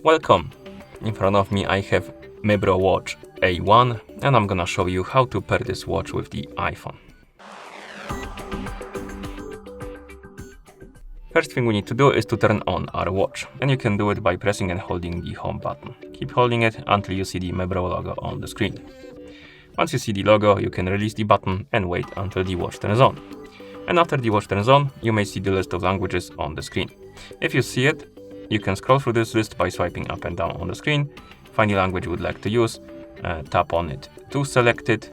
Welcome! In front of me I have Mibro Watch A1 and I'm gonna show you how to pair this watch with the iPhone. First thing we need to do is to turn on our watch, and you can do it by pressing and holding the home button. Keep holding it until you see the Mibro logo on the screen. Once you see the logo, you can release the button and wait until the watch turns on. And after the watch turns on, you may see the list of languages on the screen. If you see it, you can scroll through this list by swiping up and down on the screen, find the language you would like to use, tap on it to select it,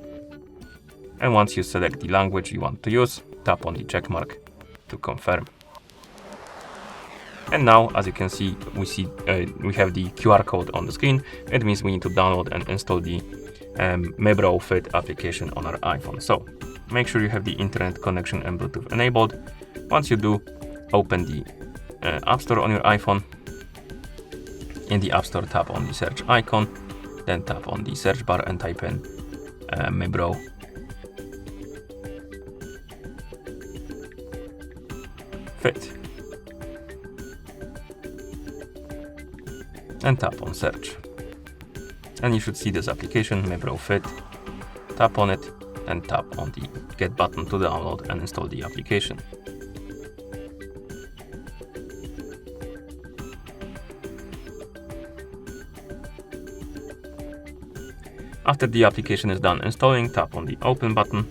and once you select the language you want to use, tap on the check mark to confirm. And now, as you can see, we have the QR code on the screen. It means we need to download and install the Mibro Fit application on our iPhone. So make sure you have the internet connection and Bluetooth enabled. Once you do, open the App Store on your iPhone. In the App Store, tap on the search icon, then tap on the search bar and type in Mibro Fit. And tap on search. And you should see this application, Mibro Fit. Tap on it and tap on the get button to download and install the application. After the application is done installing, tap on the open button.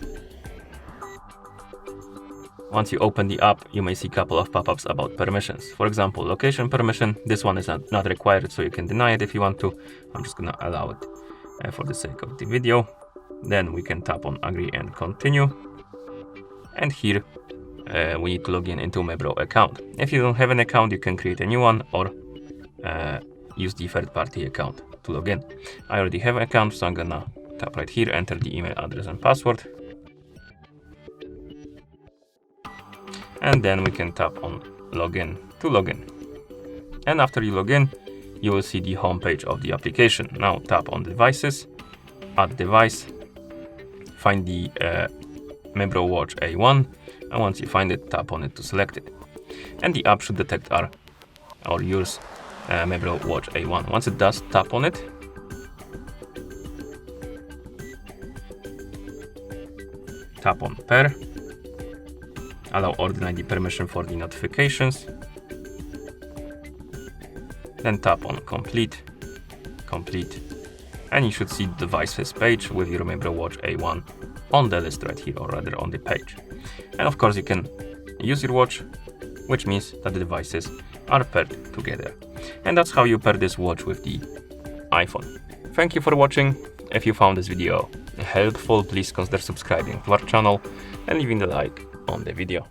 Once you open the app, you may see a couple of pop-ups about permissions. For example, location permission. This one is not required, so you can deny it if you want to. I'm just gonna allow it for the sake of the video. Then we can tap on agree and continue. And here we need to log in into Mibro account. If you don't have an account, you can create a new one or use the third-party account to log in. I already have an account, so I'm gonna tap right here, enter the email address and password. And then we can tap on login to login. And after you log in, you will see the home page of the application. Now tap on devices, add device, find the Mibro Watch A1, and once you find it, tap on it to select it. And the app should detect or use Mibro Watch A1. Once it does, tap on it. Tap on pair. Allow or deny the permission for the notifications. Then tap on complete, and you should see the devices page with your Mibro Watch A1 on the list right here, or rather on the page. And of course you can use your watch, which means that the devices are paired together. And that's how you pair this watch with the iPhone. Thank you for watching. If you found this video helpful, please consider subscribing to our channel and leaving a like on the video.